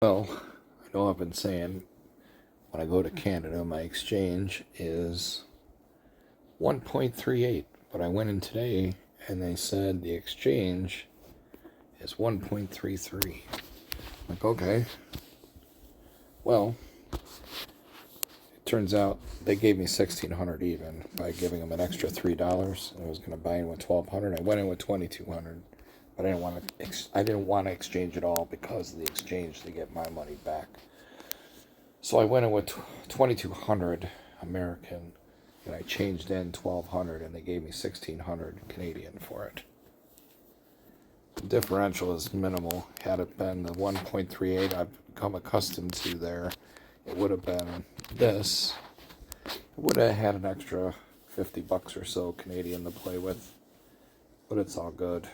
Well, I know I've been saying when I go to Canada, my exchange is 1.38, but I went in today and they said the exchange is 1.33. Like, okay. Well, it turns out they gave me 1,600 even by giving them an extra $3. I was going to buy in with 1,200. I went in with 2,200. But I didn't want to exchange it all because of the exchange to get my money back. So I went in with 2,200 American, and I changed in 1,200, and they gave me 1,600 Canadian for it. The differential is minimal. Had it been the 1.38 I've become accustomed to there, it would have been this. It would have had an extra $50 or so Canadian to play with, but it's all good.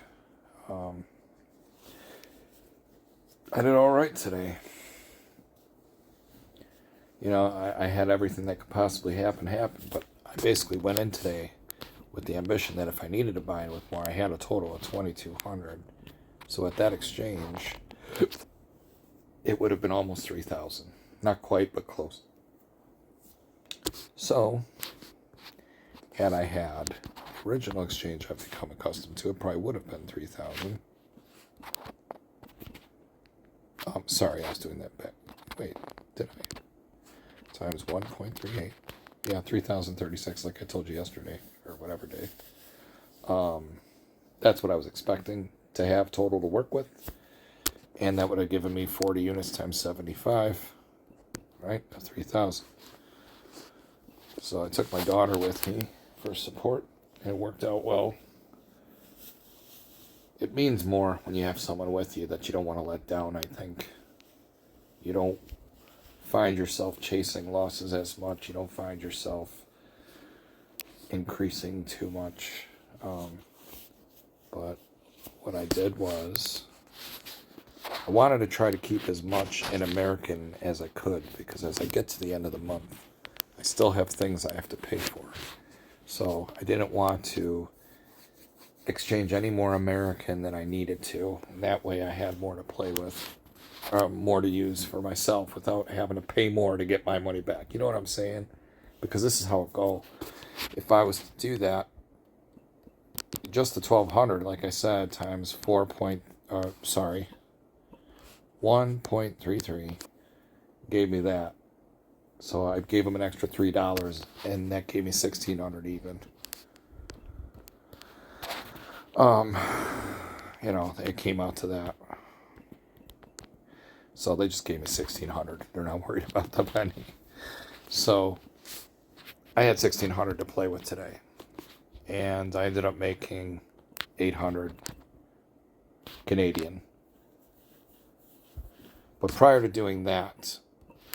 I did all right today. You know, I had everything that could possibly happen, but I basically went in today with the ambition that if I needed to buy in with more, I had a total of 2,200. So at that exchange, it would have been almost 3,000. Not quite, but close. So, had I had the original exchange I've become accustomed to, it probably would have been 3,000. Sorry, I was doing that back. Wait, did I? Times 1.38. Yeah, 3,036, like I told you yesterday, or whatever day. That's what I was expecting to have total to work with. And that would have given me 40 units times 75, right? 3,000. So I took my daughter with me for support, and it worked out well. It means more when you have someone with you that you don't want to let down, I think. You don't find yourself chasing losses as much. You don't find yourself increasing too much. But what I did was I wanted to try to keep as much in American as I could, because as I get to the end of the month, I still have things I have to pay for. So I didn't want to exchange any more American than I needed to. And that way I had more to play with, more to use for myself without having to pay more to get my money back. You know what I'm saying? Because this is how it go. If I was to do that, just the 1,200, like I said, times 1.33 gave me that. So I gave them an extra $3, and that gave me 1,600 even. You know, it came out to that. So they just gave me 1,600. They're not worried about the penny. So I had 1,600 to play with today, and I ended up making 800 Canadian. But prior to doing that,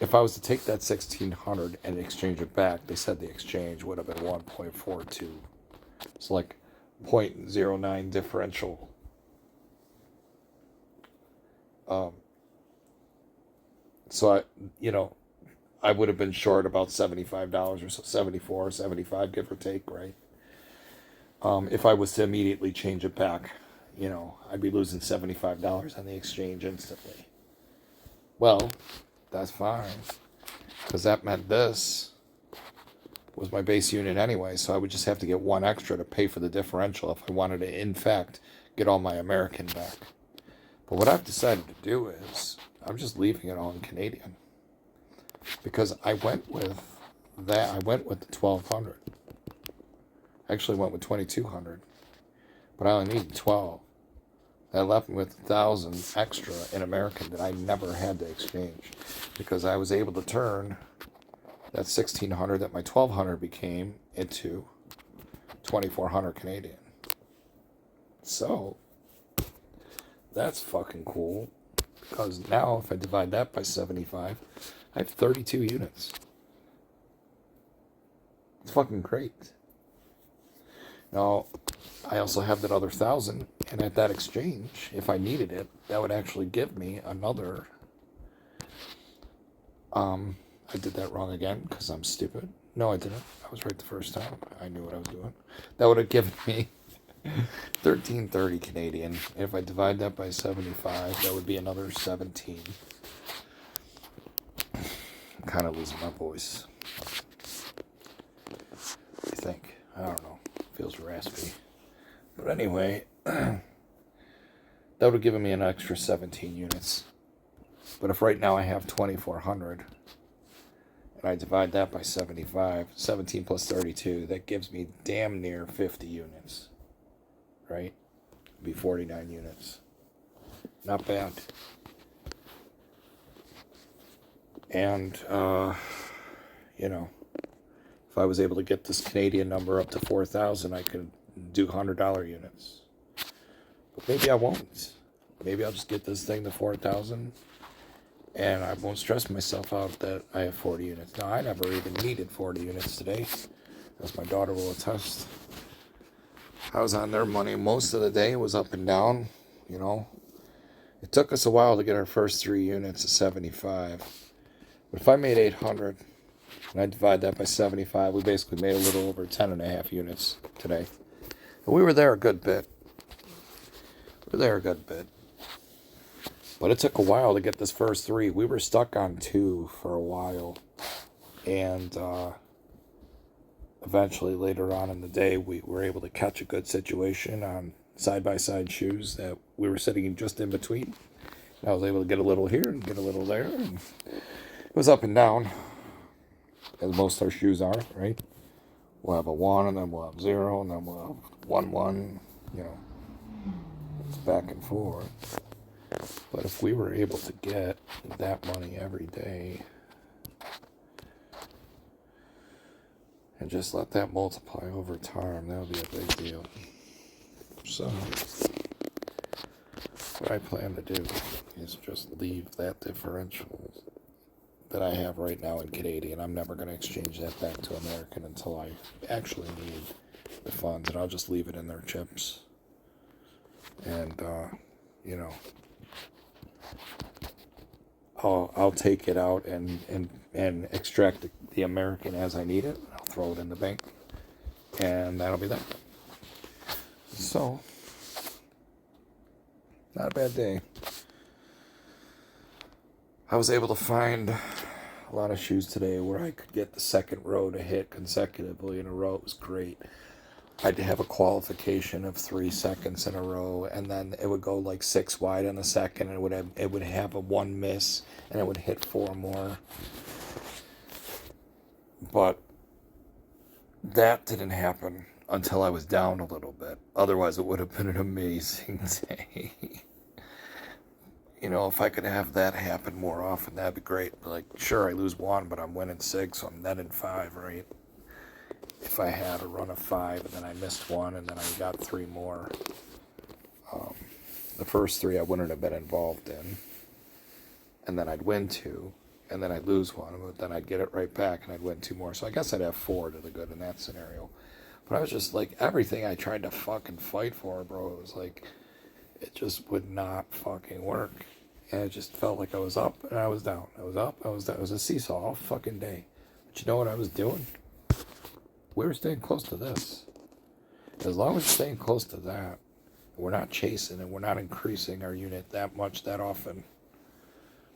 if I was to take that 1,600 and exchange it back, they said the exchange would have been 1.42. It's like 0.09 differential. So I would have been short about $75 or so, 74, 75, give or take, right? If I was to immediately change it back, I'd be losing $75 on the exchange instantly. Well, that's fine, because that meant this was my base unit anyway, so I would just have to get one extra to pay for the differential if I wanted to, in fact, get all my American back. But what I've decided to do is I'm just leaving it all in Canadian, because I went with that. I went with the 1,200. I actually went with 2,200, but I only needed 12. That left me with 1,000 extra in American that I never had to exchange, because I was able to turn that 1,600 that my 1,200 became into 2,400 Canadian. So that's fucking cool, because now if I divide that by 75, I have 32 units. It's fucking great. Now, I also have that other 1,000, and at that exchange, if I needed it, that would actually give me another. I did that wrong again because I'm stupid. No, I didn't. I was right the first time. I knew what I was doing. That would have given me 1,330 Canadian. If I divide that by 75, that would be another 17. I'm kind of losing my voice. I think. I don't know. Feels raspy. But anyway, that would have given me an extra 17 units. But if right now I have 2,400, and I divide that by 75, 17 plus 32, that gives me damn near 50 units. Right? It'd be 49 units. Not bad. And, you know, if I was able to get this Canadian number up to 4,000, I could do $100 units. But maybe I won't. Maybe I'll just get this thing to 4,000, and I won't stress myself out that I have 40 units. Now, I never even needed 40 units today, as my daughter will attest. I was on their money most of the day. It was up and down, you know. It took us a while to get our first 3 units of 75. But if I made 800, and I divide that by 75, we basically made a little over 10.5 units today. And we were there a good bit. But it took a while to get this first 3. We were stuck on 2 for a while. And eventually, later on in the day, we were able to catch a good situation on side-by-side shoes that we were sitting just in between. And I was able to get a little here and get a little there. And it was up and down, as most of our shoes are, right? We'll have a 1, and then we'll have 0, and then we'll have 1, 1, you know. It's back and forth. But if we were able to get that money every day and just let that multiply over time, that would be a big deal. So, what I plan to do is just leave that differential that I have right now in Canadian. I'm never going to exchange that back to American until I actually need the funds, and I'll just leave it in their chips. And, you know, I'll take it out and extract the American as I need it. I'll throw it in the bank, and that'll be that. So, not a bad day. I was able to find a lot of shoes today where I could get the second row to hit consecutively in a row. It was great. I'd have a qualification of 3 seconds in a row, and then it would go like 6 wide in the second, and it would have a 1 miss, and it would hit 4 more. But that didn't happen until I was down a little bit. Otherwise, it would have been an amazing day. You know, if I could have that happen more often, that'd be great. Like, sure, I lose 1, but I'm winning 6, so I'm netting 5, right? If I had a run of 5, and then I missed 1, and then I got 3 more, the first 3 I wouldn't have been involved in. And then I'd win 2, and then I'd lose 1, but then I'd get it right back, and I'd win 2 more. So I guess I'd have 4 to the good in that scenario. But I was just like, everything I tried to fucking fight for, bro, it was like, it just would not fucking work. And it just felt like I was up and I was down. I was up, I was down. It was a seesaw all fucking day. But you know what I was doing? We were staying close to this. As long as we're staying close to that, we're not chasing and we're not increasing our unit that much, that often.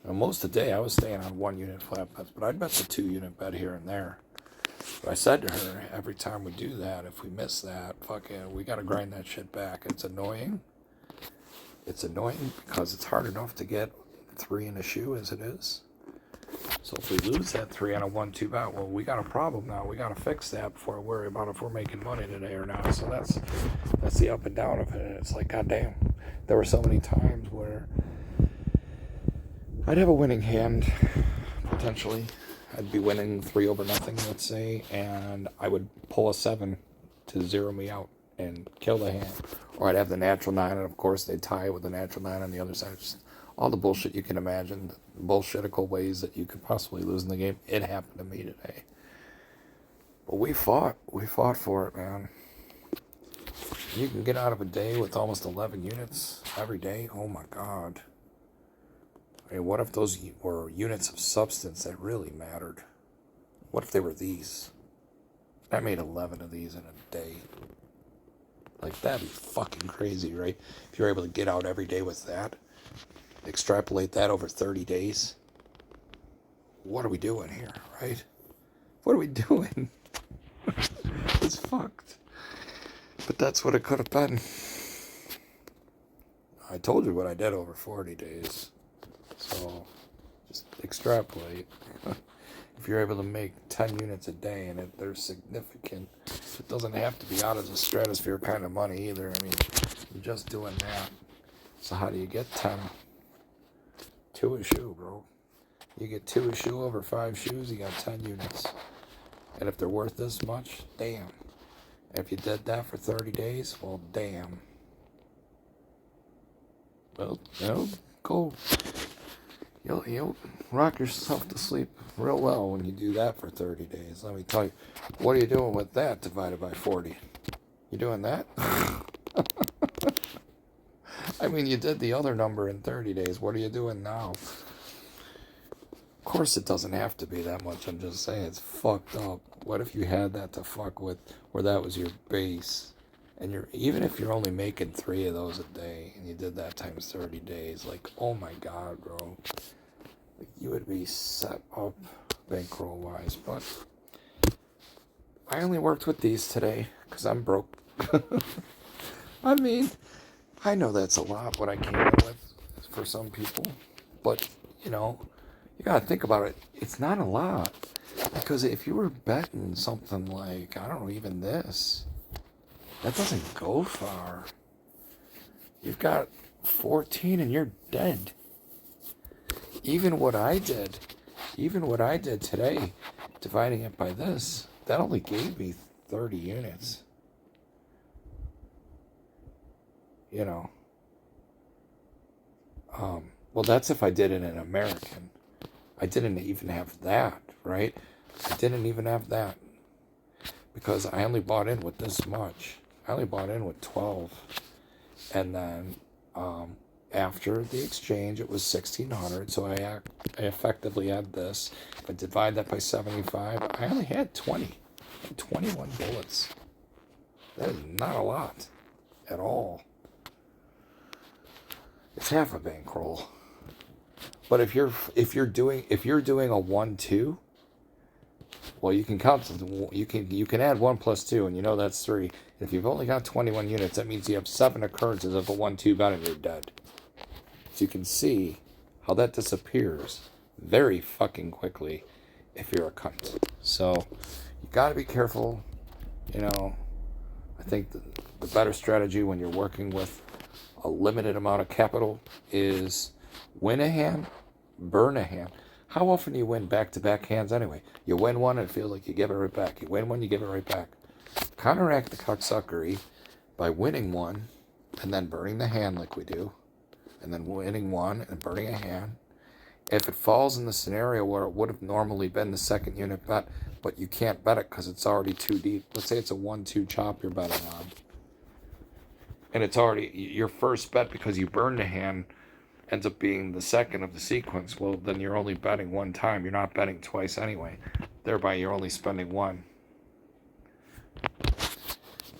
Now, most of the day I was staying on 1 unit flat bets, but I'd bet the 2 unit bet here and there. But I said to her, every time we do that, if we miss that, fucking, we gotta grind that shit back. It's annoying. It's annoying because it's hard enough to get 3 in a shoe as it is. So if we lose that 3 on a 1-2 bet, well, we got a problem now. We got to fix that before I worry about if we're making money today or not. So that's the up and down of it. It's like, goddamn, there were so many times where I'd have a winning hand, potentially. I'd be winning 3-0, let's say, and I would pull a 7 to zero me out and kill the hand. Or I'd have the natural 9, and of course they'd tie it with the natural 9 on the other side. Just all the bullshit you can imagine, the bullshitical ways that you could possibly lose in the game. It happened to me today. But we fought for it, man. You can get out of a day with almost 11 units every day. Oh my God. I mean, what if those were units of substance that really mattered? What if they were these? I made 11 of these in a day. Like, that'd be fucking crazy, right? If you're able to get out every day with that, extrapolate that over 30 days. what are we doing here, right? What are we doing? It's fucked. But that's what it could have been. I told you what I did over 40 days. So just extrapolate. If you're able to make 10 units a day and if they're significant, it doesn't have to be out of the stratosphere kind of money either. I mean, you're just doing that. So how do you get 10? 2 a shoe, bro. You get 2 a shoe over 5 shoes, you got 10 units. And if they're worth this much, damn. If you did that for 30 days, well, damn. Well, go. You'll rock yourself to sleep real well when you do that for 30 days. Let me tell you. What are you doing with that divided by 40? You doing that? I mean, you did the other number in 30 days. What are you doing now? Of course it doesn't have to be that much. I'm just saying it's fucked up. What if you had that to fuck with where that was your base? And even if you're only making 3 of those a day and you did that times 30 days, like, oh my God, bro. Like, you would be set up bankroll wise. But I only worked with these today because I'm broke. I mean, I know that's a lot what I came up with for some people. But, you gotta think about it. It's not a lot. Because if you were betting something like, I don't know, even this, that doesn't go far. You've got 14 and you're dead. Even what I did today, dividing it by this, that only gave me 30 units. Well, that's if I did it in American. I didn't even have that, right? I didn't even have that because I only bought in with this much. I only bought in with 12. And then after the exchange, it was 1,600. So I effectively had this. If I divide that by 75, I only had 20. I had 21 bullets. That is not a lot at all. It's half a bankroll. But if you're doing a 1-2, well, you can count. You can add 1 plus 2, and that's 3. If you've only got 21 units, that means you have 7 occurrences of a 1-2 bet, and you're dead. So you can see how that disappears very fucking quickly if you're a cunt. So you got to be careful. I think the better strategy when you're working with a limited amount of capital is win a hand, burn a hand. How often do you win back-to-back hands anyway? You win one and it feels like you give it right back. You win one, you give it right back. Counteract the cocksuckery by winning one and then burning the hand like we do. And then winning one and burning a hand. If it falls in the scenario where it would have normally been the second unit bet, but you can't bet it because it's already too deep. Let's say it's a 1-2 chop you're betting on. And it's already your first bet because you burned a hand ends up being the second of the sequence. Well, then you're only betting one time. You're not betting twice anyway. Thereby, you're only spending one.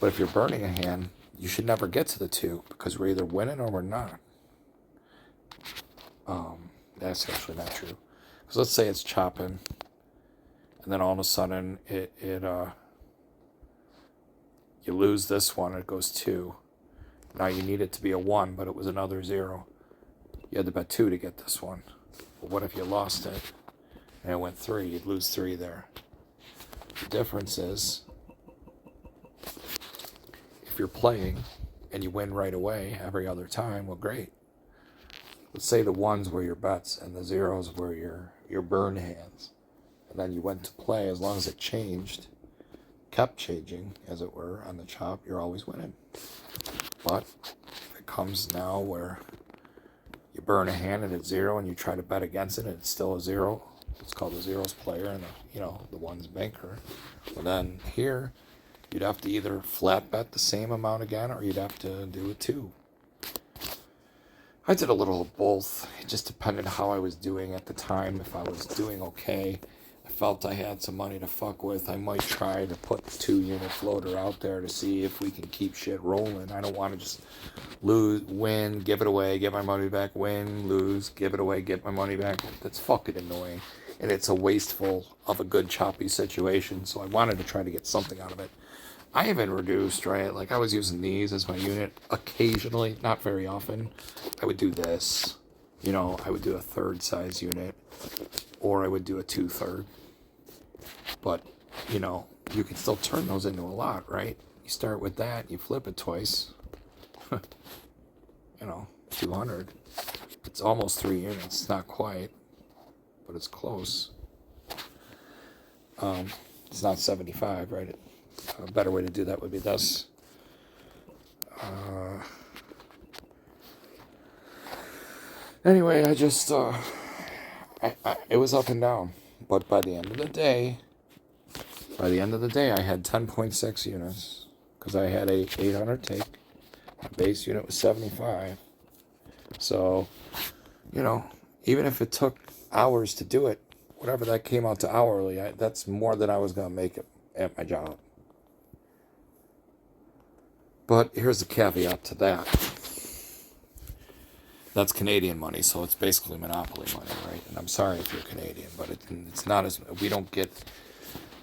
But if you're burning a hand, you should never get to the 2 because we're either winning or we're not. That's actually not true. Because let's say it's chopping, and then all of a sudden you lose this one. It goes 2. Now you need it to be a 1, but it was another 0. You had to bet 2 to get this one. But what if you lost it and it went 3? You'd lose 3 there. The difference is if you're playing and you win right away every other time, well, great. Let's say the 1s were your bets and the 0s were your burn hands. And then you went to play. As long as it kept changing, as it were, on the chop, you're always winning. But if it comes now where you burn a hand and it's 0 and you try to bet against it and it's still a 0, it's called a zeros player and the 1's banker. Well, then here you'd have to either flat bet the same amount again or you'd have to do a 2. I did a little of both. It just depended how I was doing at the time. If I was doing okay, I felt I had some money to fuck with, I might try to put the 2-unit floater out there to see if we can keep shit rolling. I don't want to just lose, win, give it away, get my money back, win, lose, give it away, get my money back. That's fucking annoying. And it's a wasteful of a good choppy situation. So I wanted to try to get something out of it. I even reduced, right? Like I was using these as my unit occasionally, not very often. I would do this. You know, I would do a third size unit, or I would do a 2/3. But, you know, you can still turn those into a lot, right? You start with that, you flip it twice. You know, 200. It's almost 3 units. Not quite, but it's close. It's not 75, right? A better way to do that would be this. Anyway, I just, it was up and down. But by the end of the day, I had 10.6 units. Because I had a 800 take. My base unit was 75. So, you know, even if it took hours to do it, whatever that came out to hourly, that's more than I was going to make it at my job. But here's the caveat to that. That's Canadian money, so it's basically monopoly money, right? And I'm sorry if you're Canadian, but it's not as we don't get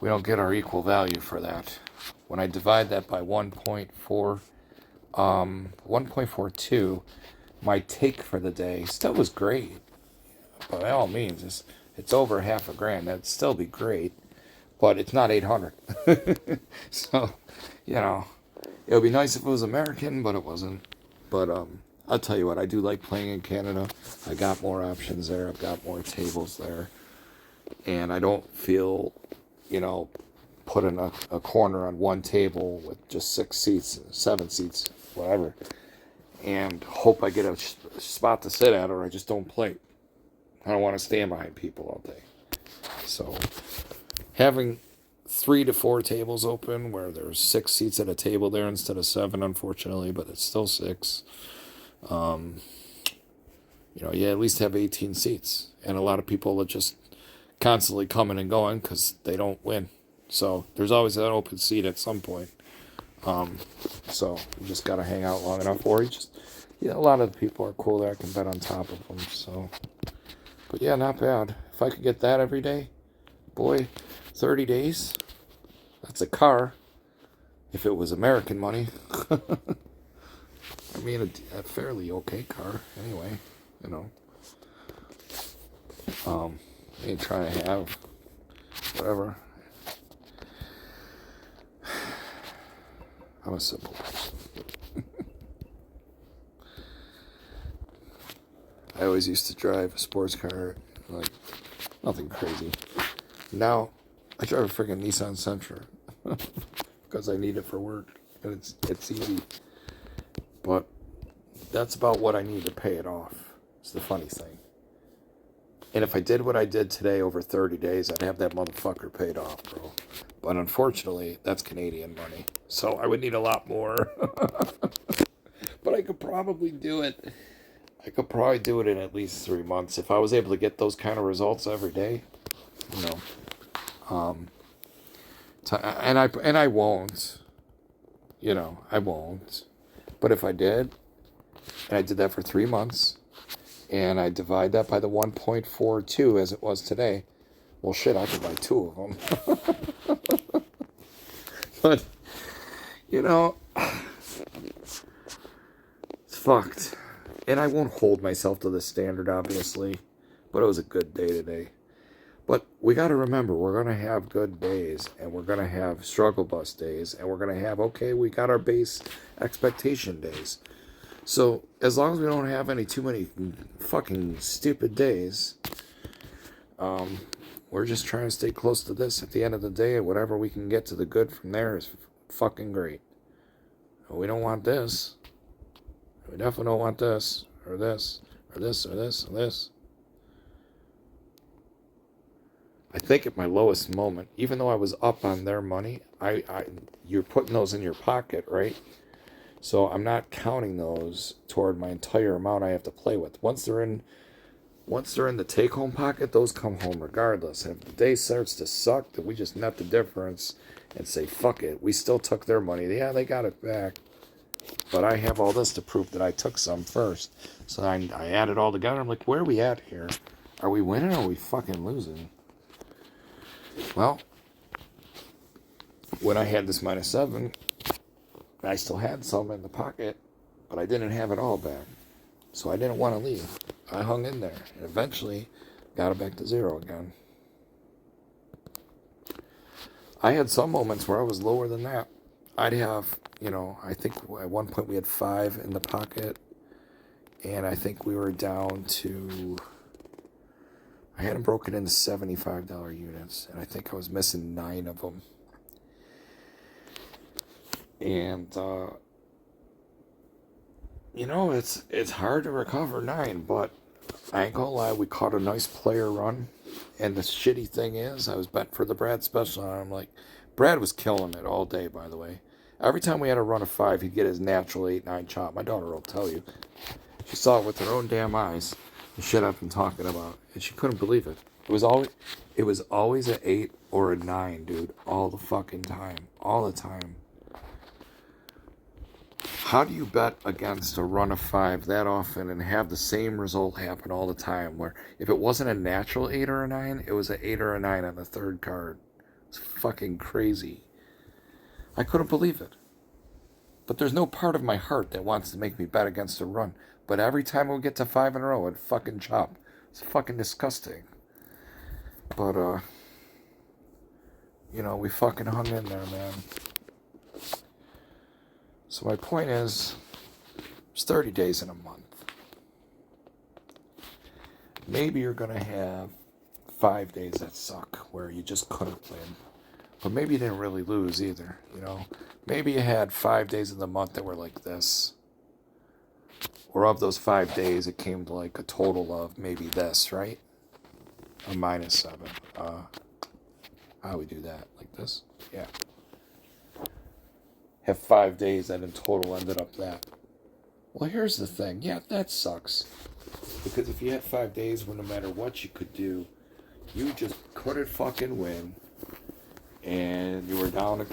our equal value for that. When I divide that by 1.42, my take for the day still was great. By all means, it's over $500. That'd still be great, but it's not 800. So, you know, it would be nice if it was American, but it wasn't. But I'll tell you what, I do like playing in Canada. I got more options there. I've got more tables there, and I don't feel, you know, put in a corner on one table with just 6 seats, 7 seats, whatever, and hope I get a spot to sit at, or I just don't play. I don't want to stand behind people all day. So having 3 to 4 tables open where there's 6 seats at a table there instead of 7, unfortunately, but it's still 6. You know, you at least have 18 seats, and a lot of people are just constantly coming and going because they don't win. So there's always an open seat at some point. So you just got to hang out long enough, or you just, yeah, a lot of the people are cool there. I can bet on top of them. So, but yeah, not bad. If I could get that every day, boy, 30 days, that's a car. If it was American money, I mean, a fairly okay car anyway, you know. I ain't trying to have whatever. I'm a simple person. I always used to drive a sports car, like nothing crazy. Now I drive a freaking Nissan Sentra because I need it for work, and it's easy. But that's about what I need to pay it off. It's the funny thing. And if I did what I did today over 30 days, I'd have that motherfucker paid off, bro. But unfortunately, that's Canadian money. So I would need a lot more. But I could probably do it. I could probably do it in at least 3 months. If I was able to get those kind of results every day, you know. And I won't. You know, I won't. But if I did, and I did that for 3 months, and I divide that by the 1.42 as it was today, well, shit, I could buy 2 of them. But, you know, it's fucked. And I won't hold myself to the standard, obviously, but it was a good day today. But we got to remember, we're going to have good days, and we're going to have struggle bus days, and we're going to have, okay, we got our base expectation days. So as long as we don't have too many fucking stupid days, we're just trying to stay close to this. At the end of the day, whatever we can get to the good from there is fucking great. We don't want this. We definitely don't want this, or this, or this, or this, or this. I think at my lowest moment, even though I was up on their money, you're putting those in your pocket, right? So I'm not counting those toward my entire amount I have to play with. Once they're in Once they're in the take-home pocket, those come home regardless. And if the day starts to suck, then we just net the difference and say, fuck it. We still took their money. Yeah, they got it back. But I have all this to prove that I took some first. So I added all together. I'm like, where are we at here? Are we winning or are we fucking losing? Well, when I had this -7, I still had some in the pocket, but I didn't have it all back. So I didn't want to leave. I hung in there and eventually got it back to 0 again. I had some moments where I was lower than that. I'd have, I think at one point we had 5 in the pocket, and I think we were down to, I had them broken into $75 units, and I think I was missing 9 of them. And, it's hard to recover 9, but I ain't gonna lie, we caught a nice player run. And the shitty thing is, I was betting for the Brad special, and I'm like, Brad was killing it all day, by the way. Every time we had a run of 5, he'd get his natural 8-9 chop. My daughter will tell you. She saw it with her own damn eyes, the shit I've been talking about, and she couldn't believe it. It was always an 8 or a 9, dude, all the fucking time, all the time. How do you bet against a run of 5 that often and have the same result happen all the time? Where if it wasn't a natural 8 or a 9, it was an 8 or a 9 on the third card. It's fucking crazy. I couldn't believe it. But there's no part of my heart that wants to make me bet against a run. But every time we get to 5 in a row, I'd fucking chop. It's fucking disgusting. But, we fucking hung in there, man. So my point is, it's 30 days in a month. Maybe you're going to have 5 days that suck, where you just couldn't win. But maybe you didn't really lose either, Maybe you had 5 days in the month that were like this. Or of those 5 days, it came to like a total of maybe this, right? A -7. How do we do that? Like this? Yeah. Have 5 days that in total ended up that. Well, here's the thing. Yeah, that sucks. Because if you had 5 days where no matter what you could do, you just couldn't fucking win. And you were down a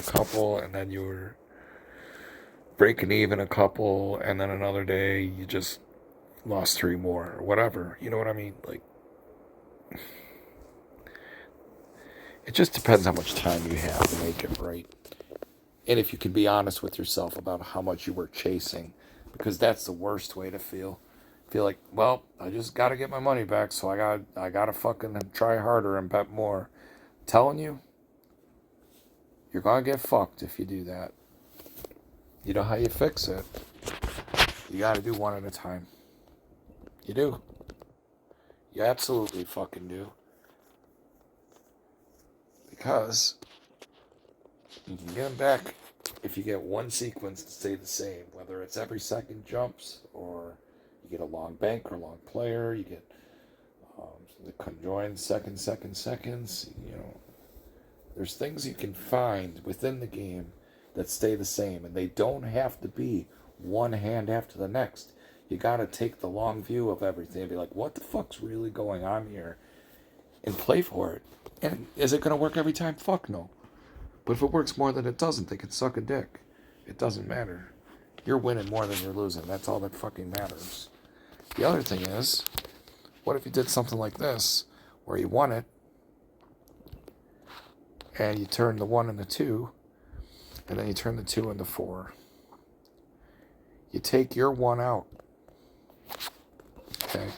couple, and then you were breaking even a couple, and then another day you just lost 3 more, or whatever. You know what I mean? Like, it just depends how much time you have to make it right. And if you can be honest with yourself about how much you were chasing, because that's the worst way to feel. Feel like, well, I just got to get my money back, so I got to fucking try harder and bet more. I'm telling you, you're going to get fucked if you do that. You know how you fix it? You got to do one at a time. You do. You absolutely fucking do. Because you can get them back if you get one sequence to stay the same, whether it's every second jumps or you get a long bank or long player, you get the conjoined seconds. There's things you can find within the game that stay the same, and they don't have to be one hand after the next. You gotta take the long view of everything and be like, what the fuck's really going on here? And play for it. And is it gonna work every time? Fuck no. But if it works more than it doesn't, they can suck a dick. It doesn't matter. You're winning more than you're losing. That's all that fucking matters. The other thing is, what if you did something like this, where you won it, and you turn the 1 into 2, and then you turn the 2 into 4. You take your 1 out. Okay?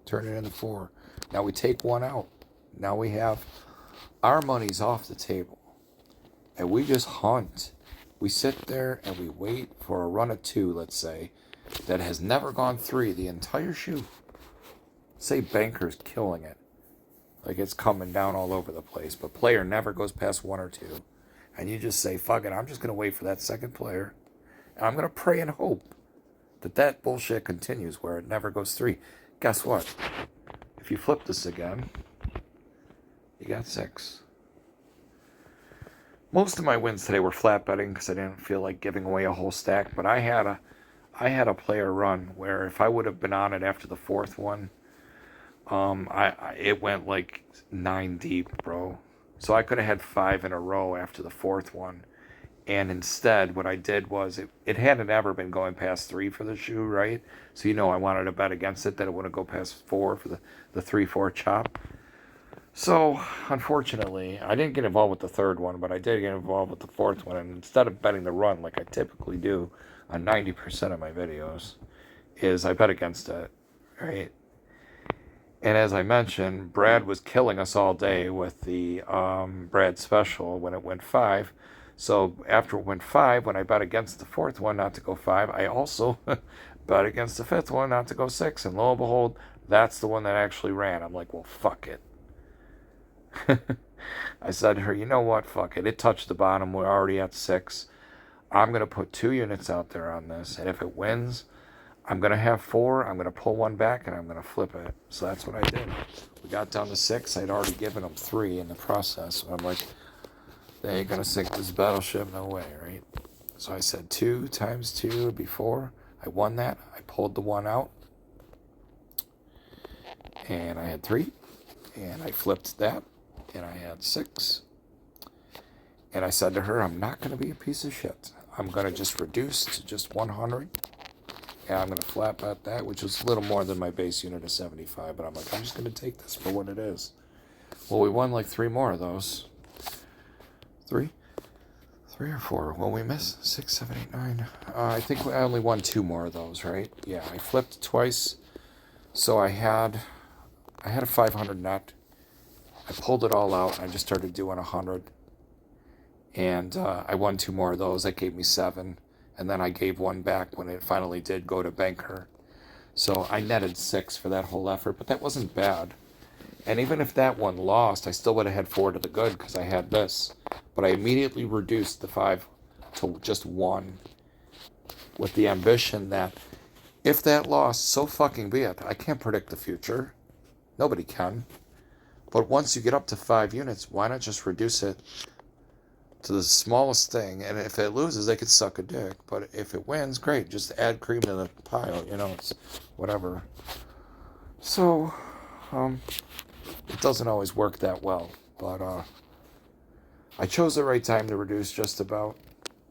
Turn it into 4. Now we take 1 out. Now we have our money's off the table. And we just hunt. We sit there and we wait for a run of 2, let's say, that has never gone 3 the entire shoot. Say banker's killing it. Like it's coming down all over the place. But player never goes past 1 or 2. And you just say, fuck it, I'm just going to wait for that second player. And I'm going to pray and hope that bullshit continues where it never goes 3. Guess what? If you flip this again, you got 6. Most of my wins today were flat betting because I didn't feel like giving away a whole stack. But I had a player run where if I would have been on it after the 4th one, It went like 9 deep, bro. So I could have had 5 in a row after the fourth one. And instead, what I did was it hadn't ever been going past 3 for the shoe, right? So I wanted to bet against it that it wouldn't go past 4 for the 3-4 chop. So unfortunately, I didn't get involved with the third one, but I did get involved with the fourth one. And instead of betting the run like I typically do on 90% of my videos, is I bet against it, right? And as I mentioned, Brad was killing us all day with the Brad special when it went 5. So after it went 5, when I bet against the fourth one not to go 5, I also bet against the fifth one not to go 6. And lo and behold, that's the one that actually ran. I'm like, well, fuck it. I said to her, you know what? Fuck it. It touched the bottom. We're already at 6. I'm going to put 2 units out there on this. And if it wins, I'm going to have 4. I'm going to pull one back and I'm going to flip it. So that's what I did. We got down to 6. I'd already given them 3 in the process. So I'm like, they ain't going to sink this battleship. No way, right? So I said 2 times 2 would be 4. I won that. I pulled the 1 out. And I had 3. And I flipped that. And I had 6. And I said to her, I'm not going to be a piece of shit. I'm going to just reduce to just 100. And I'm going to flat bet that, which was a little more than my base unit of 75. But I'm like, I'm just going to take this for what it is. Well, we won like 3 more of those. 3 or 4. Well, we missed 6, 7, 8, 9. I think I only won 2 more of those, right? Yeah, I flipped twice. So I had a 500 net. I pulled it all out. And I just started doing 100. And I won 2 more of those. That gave me 7. And then I gave 1 back when it finally did go to banker. So I netted 6 for that whole effort, but that wasn't bad. And even if that one lost, I still would have had 4 to the good because I had this. But I immediately reduced the 5 to just 1 with the ambition that if that lost, so fucking be it. I can't predict the future. Nobody can. But once you get up to 5 units, why not just reduce it to the smallest thing? And if it loses, they could suck a dick. But if it wins, great. Just add cream to the pile. It's whatever. So, it doesn't always work that well. But I chose the right time to reduce just about.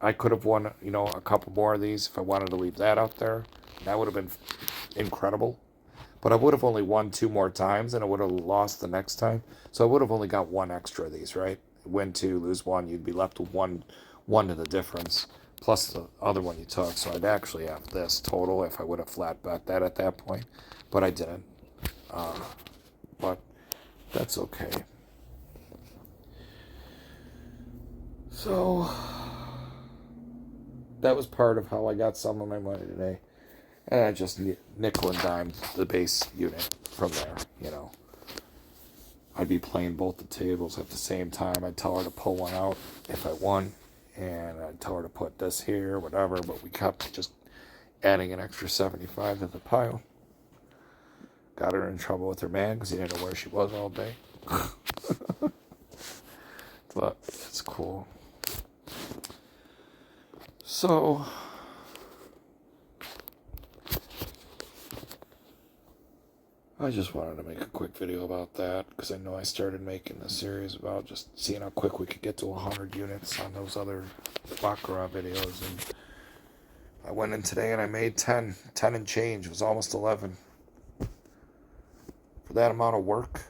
I could have won, a couple more of these if I wanted to leave that out there. That would have been incredible. But I would have only won 2 more times, and I would have lost the next time. So I would have only got 1 extra of these, right? Win 2, lose 1, you'd be left with one to the difference, plus the other one you took. So I'd actually have this total if I would have flat bet that at that point. But I didn't. But that's okay. So that was part of how I got some of my money today. And I just nickel and dime the base unit from there, I'd be playing both the tables at the same time. I'd tell her to pull one out if I won, and I'd tell her to put this here, whatever, but we kept just adding an extra 75 to the pile. Got her in trouble with her man because he didn't know where she was all day. But it's cool. So I just wanted to make a quick video about that because I know I started making this series about just seeing how quick we could get to 100 units on those other Baccarat videos. And I went in today and I made 10 and change. It was almost 11. For that amount of work,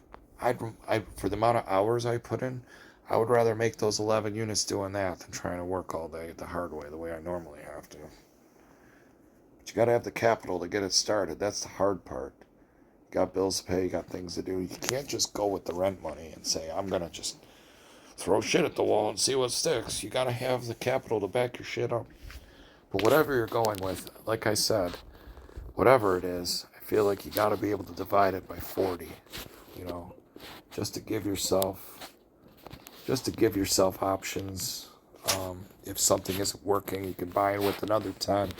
for the amount of hours I put in, I would rather make those 11 units doing that than trying to work all day the hard way, the way I normally have to. But you got to have the capital to get it started. That's the hard part. You got bills to pay, you got things to do. You can't just go with the rent money and say, I'm going to just throw shit at the wall and see what sticks. You got to have the capital to back your shit up. But whatever you're going with, like I said, whatever it is, I feel like you got to be able to divide it by 40, just to give yourself options. If something isn't working, you can buy in with another 10.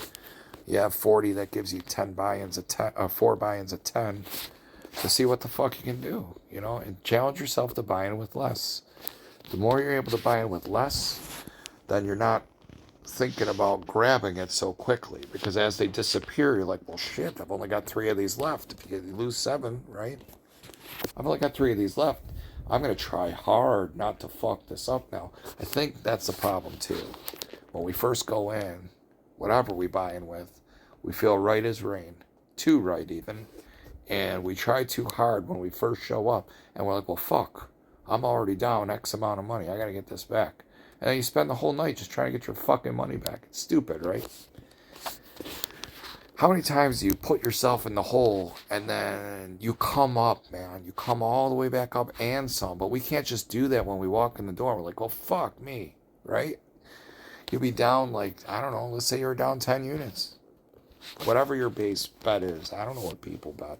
You have 40, that gives you 10 buy-ins at 10, 4 buy-ins at 10 to see what the fuck you can do, and challenge yourself to buy in with less. The more you're able to buy in with less, then you're not thinking about grabbing it so quickly, because as they disappear, you're like, well, shit, I've only got 3 of these left. If you lose 7, right? I've only got 3 of these left. I'm going to try hard not to fuck this up now. I think that's the problem too. When we first go in, whatever we buy in with, we feel right as rain. Too right even. And we try too hard when we first show up. And we're like, well, fuck. I'm already down X amount of money. I got to get this back. And then you spend the whole night just trying to get your fucking money back. It's stupid, right? How many times do you put yourself in the hole and then you come up, man? You come all the way back up and some. But we can't just do that when we walk in the door. We're like, well, fuck me, right? You'll be down like, I don't know, let's say you're down 10 units. Whatever your base bet is. I don't know what people bet.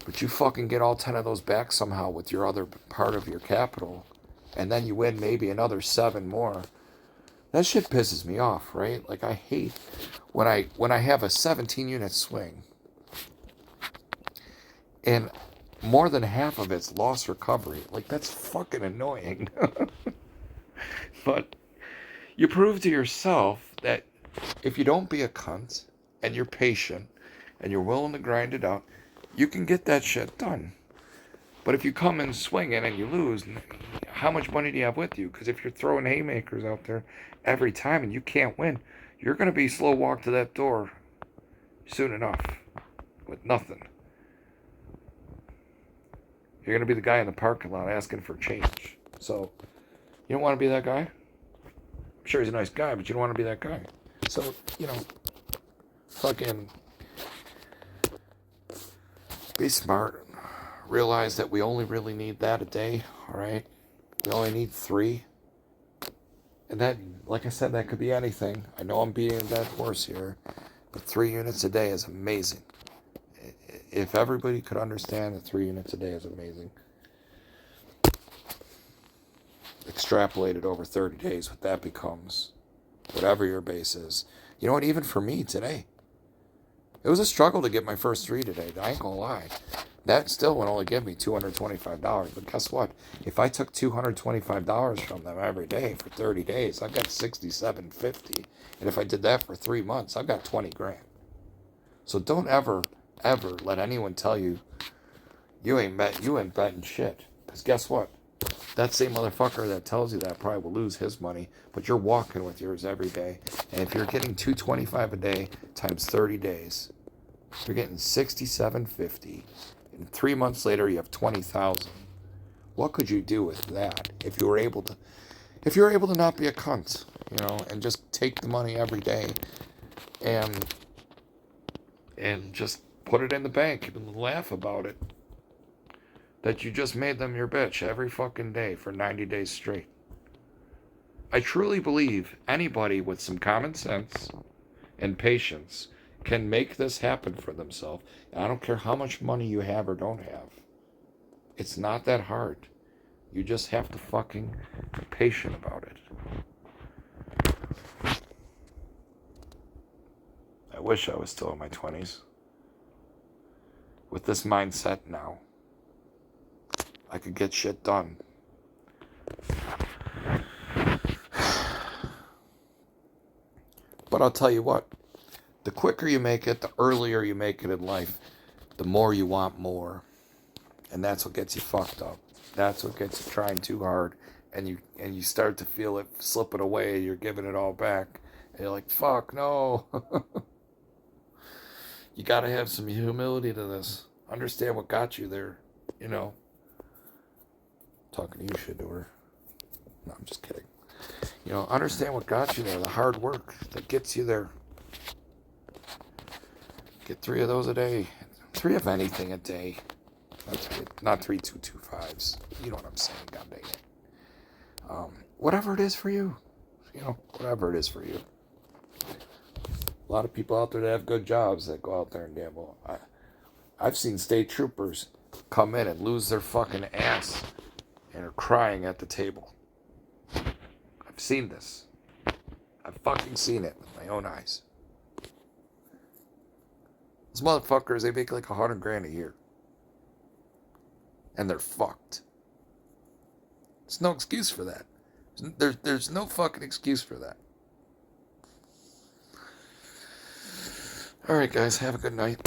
But you fucking get all 10 of those back somehow with your other part of your capital. And then you win maybe another 7 more. That shit pisses me off, right? Like, I hate when I have a 17 unit swing and more than half of it's loss recovery. Like, that's fucking annoying. But you prove to yourself that if you don't be a cunt and you're patient and you're willing to grind it out, you can get that shit done. But if you come in swinging and you lose, how much money do you have with you? Because if you're throwing haymakers out there every time and you can't win, you're going to be slow walk to that door soon enough with nothing. You're going to be the guy in the parking lot asking for change. So, you don't want to be that guy? I'm sure he's a nice guy, but you don't want to be that guy. So, fucking be smart. Realize that we only really need that a day, all right? We only need 3. And that, like I said, that could be anything. I know I'm beating a dead horse here, but 3 units a day is amazing. If everybody could understand that 3 units a day is amazing. Extrapolate it over 30 days, what that becomes, whatever your base is. You know what, even for me today, it was a struggle to get my first 3 today. I ain't gonna lie. That still would only give me $225. But guess what? If I took $225 from them every day for 30 days, I've got $67.50. And if I did that for 3 months, I've got 20 grand. So don't ever let anyone tell you you ain't betting shit. Because guess what? That same motherfucker that tells you that probably will lose his money, but you're walking with yours every day. And if you're getting $225 a day times 30 days, you're getting $67.50. And 3 months later, you have 20,000. What could you do with that if you were able to not be a cunt, and just take the money every day and just put it in the bank and laugh about it? That you just made them your bitch every fucking day for 90 days straight. I truly believe anybody with some common sense and patience can make this happen for themselves. And I don't care how much money you have or don't have. It's not that hard. You just have to fucking be patient about it. I wish I was still in my 20s. With this mindset now, I could get shit done. But I'll tell you what, the quicker you make it, the earlier you make it in life, the more you want more. And that's what gets you fucked up. That's what gets you trying too hard. And you start to feel it slipping away. You're giving it all back. And you're like, fuck, no. You got to have some humility to this. Understand what got you there, Talking to you, shit to her. No, I'm just kidding. Understand what got you there. The hard work that gets you there. Get 3 of those a day. 3 of anything a day. Not 3 225s. You know what I'm saying, god dang it. Whatever it is for you. Whatever it is for you. A lot of people out there that have good jobs that go out there and gamble. I've seen state troopers come in and lose their fucking ass and are crying at the table. I've seen this. I've fucking seen it with my own eyes. Those motherfuckers, they make like $100,000 a year. And they're fucked. There's no excuse for that. There's no fucking excuse for that. Alright guys, have a good night.